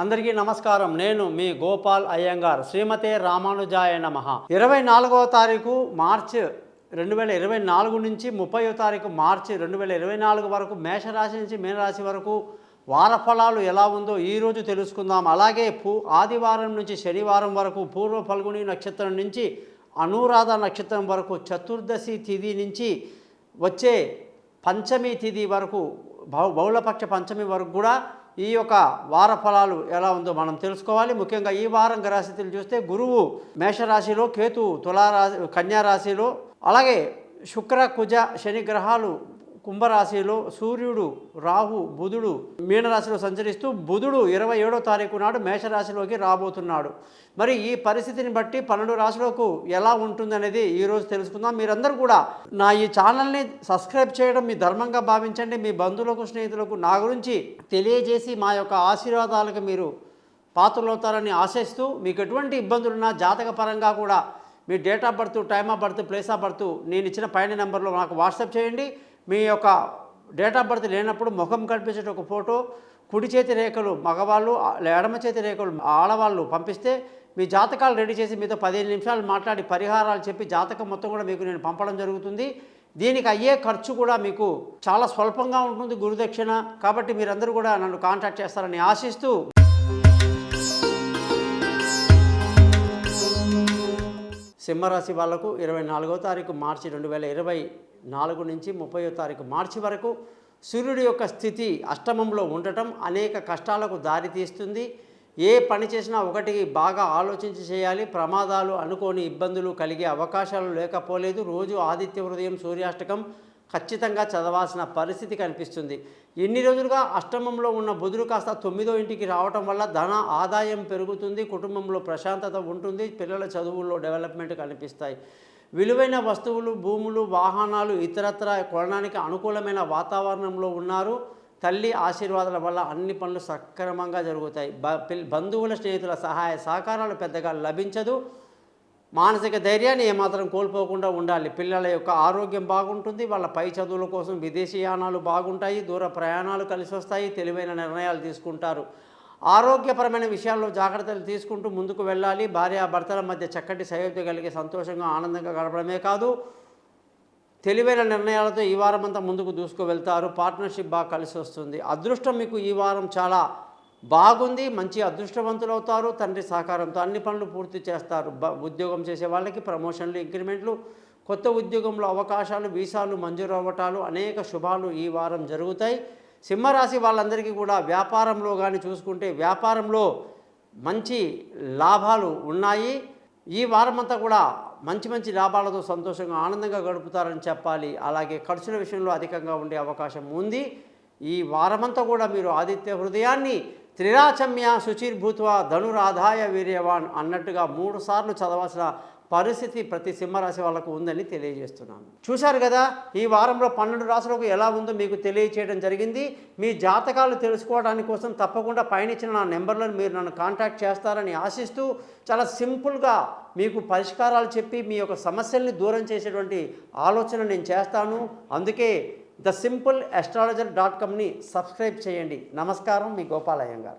అందరికీ నమస్కారం. నేను మీ గోపాల్ అయ్యంగార్. శ్రీమతే రామానుజాయ నమః. 24వ తారీఖు మార్చి 2024 నుంచి 30వ తారీఖు మార్చి 2024 వరకు మేషరాశి నుంచి మీనరాశి వరకు వార ఫలాలు ఎలా ఉందో ఈరోజు తెలుసుకుందాం. అలాగే ఆదివారం నుంచి శనివారం వరకు పూర్వ ఫల్గుని నక్షత్రం నుంచి అనురాధ నక్షత్రం వరకు చతుర్దశి తిథి నుంచి వచ్చే పంచమి తిథి వరకు బహుళపక్ష పంచమి వరకు కూడా ఈ యొక్క వార ఫలాలు ఎలా ఉందో మనం తెలుసుకోవాలి. ముఖ్యంగా ఈ వారం గ్రహస్థితులు చూస్తే గురువు మేషరాశిలో, కేతు కన్యారాశిలో, అలాగే శుక్ర కుజ శని గ్రహాలు కుంభరాశిలో, సూర్యుడు రాహు బుధుడు మీనరాశిలో సంచరిస్తూ బుధుడు 27వ తారీఖు నాడు మేషరాశిలోకి రాబోతున్నాడు. మరి ఈ పరిస్థితిని బట్టి 12 రాశులకు ఎలా ఉంటుందనేది ఈరోజు తెలుసుకుందాం. మీరందరూ కూడా నా ఈ ఛానల్ని సబ్స్క్రైబ్ చేయడం మీ ధర్మంగా భావించండి. మీ బంధువులకు, స్నేహితులకు నా గురించి తెలియజేసి మా యొక్క ఆశీర్వాదాలకు మీరు పాత్రలవుతారని ఆశిస్తూ, మీకు ఎటువంటి ఇబ్బందులున్నా జాతకపరంగా కూడా మీ date of birth, time of birth, place of birth నేను ఇచ్చిన పైన నెంబర్లో నాకు వాట్సాప్ చేయండి. మీ యొక్క డేట్ ఆఫ్ బర్త్ లేనప్పుడు ముఖం కనిపించే ఒక ఫోటో, కుడి చేతి రేఖలు మగవాళ్ళు, ఎడమ చేతి రేఖలు ఆడవాళ్ళు పంపిస్తే మీ జాతకాలు రెడీ చేసి మీతో 15 నిమిషాలు మాట్లాడి పరిహారాలు చెప్పి జాతకం మొత్తం కూడా మీకు నేను పంపడం జరుగుతుంది. దీనికి అయ్యే ఖర్చు కూడా మీకు చాలా స్వల్పంగా ఉంటుంది, గురుదక్షిణ. కాబట్టి మీరందరూ కూడా నన్ను కాంటాక్ట్ చేస్తారని ఆశిస్తూ, సింహరాశి వాళ్లకు 24వ తారీఖు మార్చి 2024 నుంచి 30వ తారీఖు మార్చి వరకు సూర్యుడి యొక్క స్థితి అష్టమంలో ఉండటం అనేక కష్టాలకు దారితీస్తుంది. ఏ పని చేసినా ఒకటికి బాగా ఆలోచించి చేయాలి. ప్రమాదాలు, అనుకోని ఇబ్బందులు కలిగే అవకాశాలు లేకపోలేదు. రోజు ఆదిత్య హృదయం సూర్యాష్టకం ఖచ్చితంగా చదవాల్సిన పరిస్థితి కనిపిస్తుంది. ఎన్ని రోజులుగా అష్టమంలో ఉన్న బుధుడు కాస్త 9వ ఇంటికి రావటం వల్ల ధన ఆదాయం పెరుగుతుంది, కుటుంబంలో ప్రశాంతత ఉంటుంది, పిల్లల చదువుల్లో డెవలప్మెంట్ కనిపిస్తాయి. విలువైన వస్తువులు, భూములు, వాహనాలు ఇతరత్ర కొనడానికి అనుకూలమైన వాతావరణంలో ఉన్నారు. తల్లి ఆశీర్వాదాల వల్ల అన్ని పనులు సక్రమంగా జరుగుతాయి. బంధువుల, స్నేహితుల సహాయ సహకారాలు పెద్దగా లభించదు. మానసిక ధైర్యాన్ని ఏమాత్రం కోల్పోకుండా ఉండాలి. పిల్లల యొక్క ఆరోగ్యం బాగుంటుంది. వాళ్ళ పై చదువుల కోసం విదేశీయానాలు బాగుంటాయి. దూర ప్రయాణాలు కలిసి వస్తాయి. తెలివైన నిర్ణయాలు తీసుకుంటారు. ఆరోగ్యపరమైన విషయాల్లో జాగ్రత్తలు తీసుకుంటూ ముందుకు వెళ్ళాలి. భార్యాభర్తల మధ్య చక్కటి సయోధ్య కలిగి సంతోషంగా, ఆనందంగా గడపడమే కాదు, తెలివైన నిర్ణయాలతో ఈ వారం అంతా ముందుకు దూసుకు వెళ్తారు. పార్ట్నర్షిప్ బాగా కలిసి వస్తుంది. అదృష్టం మీకు ఈ వారం చాలా బాగుంది. మంచి అదృష్టవంతులు అవుతారు. తండ్రి సహకారంతో అన్ని పనులు పూర్తి చేస్తారు. ఉద్యోగం చేసే వాళ్ళకి ప్రమోషన్లు, ఇంక్రిమెంట్లు, కొత్త ఉద్యోగంలో అవకాశాలు, వీసాలు మంజూరు అవ్వటాలు, అనేక శుభాలు ఈ వారం జరుగుతాయి. సింహరాశి వాళ్ళందరికీ కూడా వ్యాపారంలో కానీ చూసుకుంటే వ్యాపారంలో మంచి లాభాలు ఉన్నాయి. ఈ వారం అంతా కూడా మంచి లాభాలతో సంతోషంగా, ఆనందంగా గడుపుతారని చెప్పాలి. అలాగే ఖర్చుల విషయంలో అధికంగా ఉండే అవకాశం ఉంది. ఈ వారమంతా కూడా మీరు ఆదిత్య హృదయాన్ని త్రిరాచమ్య శుచిర్భూత్వా ధనురాధాయ వీర్యవాన్ అన్నట్టుగా 3 సార్లు చదవాల్సిన పరిస్థితి ప్రతి సింహరాశి వాళ్ళకు ఉందని తెలియజేస్తున్నాను. చూశారు కదా, ఈ వారంలో 12 రాశులకు ఎలా ఉందో మీకు తెలియచేయడం జరిగింది. మీ జాతకాలు తెలుసుకోవడానికి కోసం తప్పకుండా పైనిచ్చిన నా నెంబర్లను మీరు నన్ను కాంటాక్ట్ చేస్తారని ఆశిస్తూ, చాలా సింపుల్గా మీకు పరిష్కారాలు చెప్పి మీ యొక్క సమస్యల్ని దూరం చేసేటువంటి ఆలోచన నేను చేస్తాను. అందుకే thesimpleastrologer.comని సబ్స్క్రైబ్ చేయండి. నమస్కారం, మీ గోపాల్ అయ్యంగార్.